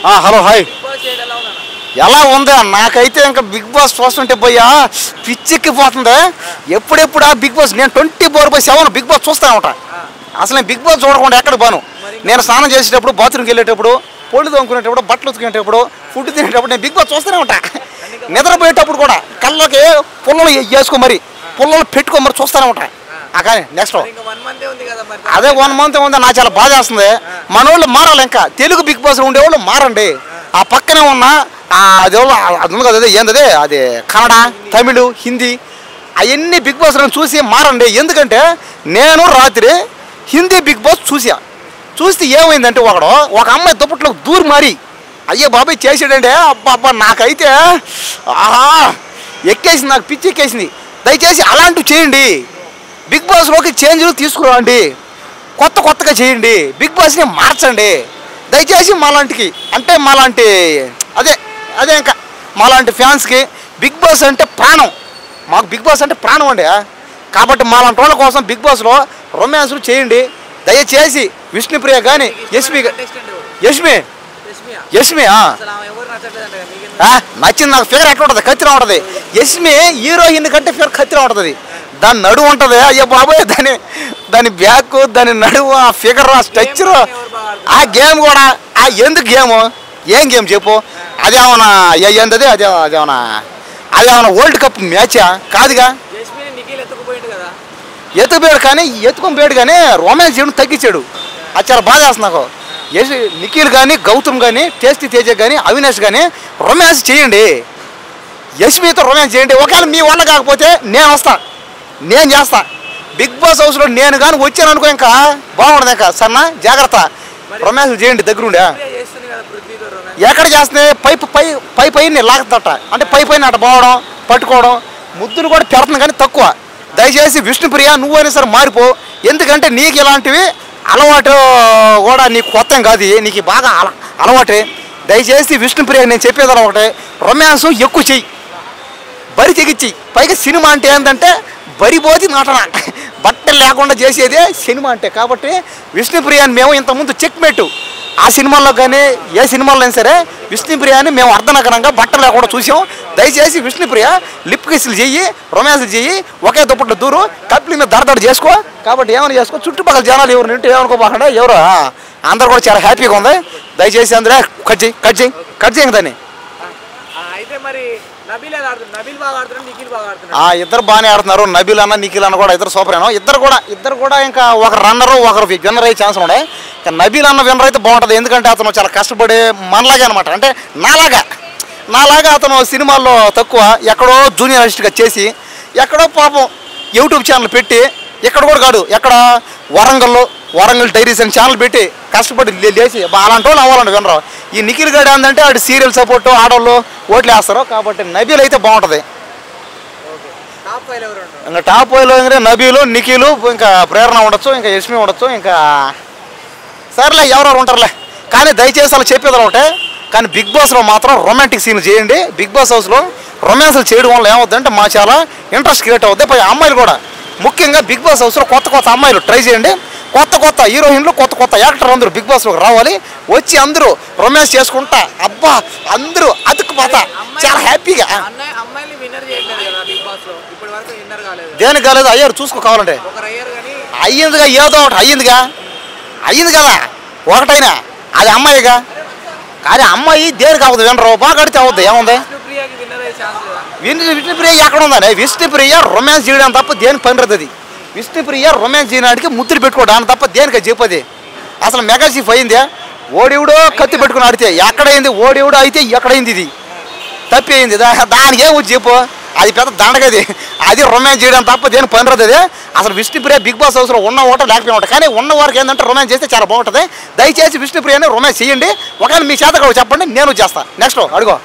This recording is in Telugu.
Hello hi. ఎలా ఉందా? నాకైతే ఇంకా బిగ్ బాస్ చూస్తుంటే పోయా పిచ్చెక్కిపోతుంది. ఎప్పుడెప్పుడు ఆ బిగ్ బాస్ నేను 24/7 బిగ్ బాస్ చూస్తాను ఉంటా. అసలు నేను బిగ్ బాస్ చూడకుండా ఎక్కడ పోను. నేను స్నానం చేసేటప్పుడు, బాత్రూమ్కి వెళ్ళేటప్పుడు, పొళ్ళు తోముకునేటప్పుడు, బట్టలు ఉతుకునేటప్పుడు, ఫుడ్ తినేటప్పుడు నేను బిగ్ బాస్ చూస్తూనే ఉంటా. నిద్రపోయేటప్పుడు కూడా కళ్ళకి పుల్లలు వేసుకో మరి పుల్లలు పెట్టుకో మరి చూస్తూనే ఉంటా. కానీ నెక్స్ట్ అదే 1 మంత్ ఉంది. నాకు చాలా బాధ వేస్తుంది. మన వాళ్ళు మారాలి. ఇంకా తెలుగు బిగ్ బాస్లో ఉండేవాళ్ళు మారండి. ఆ పక్కనే ఉన్న అది ఉంది కదా, ఏంటది అది కన్నడ, తమిళ్, హిందీ అవన్నీ బిగ్ బాస్లో చూసి మారండి. ఎందుకంటే నేను రాత్రి హిందీ బిగ్ బాస్ చూస్తే ఏమైందంటే ఒక అమ్మాయి దుప్పట్లో దూరి మారి అయ్యే బాబాయ్ చేసాడంటే అబ్బా నాకైతే ఆహా ఎక్కేసింది, నాకు పిచ్చి ఎక్కేసింది. దయచేసి అలాంటివి చేయండి. బిగ్ బాస్లోకి చేంజ్లు తీసుకురండి, కొత్తగా చేయండి, బిగ్ బాస్ని మార్చండి దయచేసి. మాలాంటికి అంటే మాలాంటి అదే ఇంకా మాలాంటి ఫ్యాన్స్కి బిగ్ బాస్ అంటే ప్రాణం. మాకు బిగ్ బాస్ అంటే ప్రాణం అండి. కాబట్టి మాలాంటి వాళ్ళ కోసం బిగ్ బాస్లో రొమాన్స్లు చేయండి దయచేసి. విష్ణుప్రియ కానీ యష్మి నచ్చింది. నాకు ఫిగర్ ఎట్లా ఉంటుంది? కత్తిరా ఉంటుంది. యష్మి హీరోయిన్ కంటే ఫిగర్ కత్తిరా ఉంటుంది. దాని నడువు ఉంటుంది. అయ్యో బాబోయ్, దాని బ్యాక్, దాని నడువు, ఆ ఫిగర్, ఆ స్ట్రక్చర్, ఆ గేమ్ కూడా. ఎందుకు గేమ్? ఏం గేమ్ చెప్పు? అదేమన్నా ఏంటది? అదేమన్నా వరల్డ్ కప్ మ్యాచా? కాదుగా. ఎత్తుకుపోయాడు కానీ ఎత్తుకొని కానీ రొమాన్స్ చేయడం తగ్గించాడు. అది చాలా బాధ వేస్తుంది నాకు. నిఖిల్ కానీ, గౌతమ్ కానీ, టేస్టీ తేజ కానీ, అవినాష్ కానీ రొమాన్స్ చేయండి. యష్మితో రొమాన్స్ చేయండి. ఒకవేళ మీ వల్ల కాకపోతే నేను చేస్తా. బిగ్ బాస్ హౌస్లో నేను కానీ వచ్చాను అనుకో ఇంకా బాగుండదు. ఇంకా సన్నా జాగ్రత్త, రొమాన్స్ చేయండి దగ్గరుండే. ఎక్కడ చేస్తున్నాయి? పై లాగుతట అంటే పైన అట పోవడం, పట్టుకోవడం, ముద్దులు కూడా పెడుతుంది కానీ తక్కువ. దయచేసి విష్ణుప్రియ నువ్వైనా సరే మారిపో. ఎందుకంటే నీకు ఇలాంటివి అలవాటు కూడా నీకు కొత్త కాదు, నీకు బాగా అలవాటే. దయచేసి విష్ణుప్రియ నేను చెప్పేది ఒకటే, రొమాన్స్ ఎక్కువ చెయ్యి, బరి తెగిచ్చి. పైగా సినిమా అంటే ఏంటంటే బరిపోతి నటన, బట్టలు లేకుండా చేసేదే సినిమా అంటే. కాబట్టి విష్ణుప్రియాని మేము ఇంతకుముందు చెక్మెట్టు ఆ సినిమాల్లో కానీ ఏ సినిమాల్లో అయినా సరే విష్ణుప్రియాని మేము అర్ధనగరంగా బట్టలు లేకుండా చూసాం. దయచేసి విష్ణుప్రియ లిప్ కిస్లు చెయ్యి, రొమాన్స్లు చెయ్యి, ఒకే దుప్పట్లో దూరు, కప్లి మీద దడదడ చేసుకో. కాబట్టి ఏమైనా చేసుకో. చుట్టుపక్కల జనాలు ఎవరు నింటే ఏమనుకోకుండా ఎవరు అందరు కూడా చాలా హ్యాపీగా ఉంది. దయచేసి అందరూ కట్ చేయండి దాన్ని. ఇద్దరు బాగానే ఆడుతున్నారు. నబీల్ అన్న, నిఖిల్ అన్న కూడా ఇద్దరు సూపర్ అయినా. ఇద్దరు కూడా ఇంకా ఒక రన్నరు, ఒకరు విన్నర్ అయ్యే ఛాన్స్ ఉన్నాయి. ఇంకా నబీల్ అన్న విన్నర్ అయితే బాగుంటుంది. ఎందుకంటే అతను చాలా కష్టపడి మనలాగే అనమాట. అంటే నాలాగా అతను సినిమాల్లో తక్కువ, ఎక్కడో జూనియర్ ఆర్టిస్ట్గా చేసి, ఎక్కడో పాపం యూట్యూబ్ ఛానల్ పెట్టి, ఎక్కడ కూడా కాదు, ఎక్కడ వరంగల్ డైరీస్ అని ఛానల్ పెట్టి కష్టపడి లేచి అలాంటి వాళ్ళు అవ్వాలండి వినరు. ఈ నిఖిల్ గడి ఏంటంటే ఆడు సీరియల్ సపోర్టు, ఆడవాళ్ళు ఓట్లు వేస్తారు. కాబట్టి నబీల్ అయితే బాగుంటుంది. ఇంకా టాప్ 5లో ఇంకా నబీలు, నిఖిలు, ఇంకా ప్రేరణ ఉండొచ్చు, ఇంకా యష్మి ఉండొచ్చు, ఇంకా సరేలే ఎవరెవరు ఉంటారులే. కానీ దయచేసి అలా చెప్పేది ఒకటే, కానీ బిగ్ బాస్లో మాత్రం రొమాంటిక్ సీన్లు చేయండి. బిగ్ బాస్ హౌస్లో రొమాన్స్లు చేయడం వల్ల ఏమవుతుందంటే మా చాలా ఇంట్రెస్ట్ క్రియేట్ అవుతుంది. పై అమ్మాయిలు కూడా ముఖ్యంగా బిగ్ బాస్ హౌస్లో కొత్త అమ్మాయిలు ట్రై చేయండి. కొత్త హీరోయిన్లు, కొత్త యాక్టర్ అందరూ బిగ్ బాస్లోకి రావాలి. వచ్చి అందరూ రొమాన్స్ చేసుకుంటా అబ్బా అందరూ అతుక్కుపోతా చాలా హ్యాపీగా. దేనికి కాలేదు? అయ్యారు చూసుకో కావాలంటే. అయ్యిందిగా, ఏదో ఒకటి అయ్యింది కదా ఒకటైనా. అది అమ్మాయిగా. కానీ అమ్మాయి దేనికి అవ్వదు, వినరు బాగా కడితే అవ్వద్దు. ఏముంది? విష్ణుప్రియ ఎక్కడ ఉందని? విష్ణుప్రియ రొమాన్స్ చేయడం తప్ప దేనికి పని రద్దు. విష్ణుప్రియ రొమాన్స్ చేయడానికి ముద్దులు పెట్టుకోవడానికి తప్ప దేనికి చెప్పది. అసలు మెగా చీఫ్ అయిందే. ఓడివుడో కత్తి పెట్టుకుని ఆడితే ఎక్కడైంది? ఓడివుడో అయితే ఎక్కడైంది? ఇది తప్పి అయింది. దానికి ఏం వచ్చి చెప్పు? అది పెద్ద దండగది. అది రొమాన్స్ చేయడం తప్ప దేని పని రద్దు. అసలు విష్ణుప్రియ బిగ్ బాస్ హౌస్లో ఉన్న ఓట లేకపోయినా ఉంటాయి. కానీ ఉన్న వారికి ఏంటంటే రొమాన్స్ చేస్తే చాలా బాగుంటుంది. దయచేసి విష్ణుప్రియని రొమాన్స్ చేయండి. ఒకవేళ మీ చేత కూడా చెప్పండి, నేను చేస్తాను. నెక్స్ట్ అడుగో.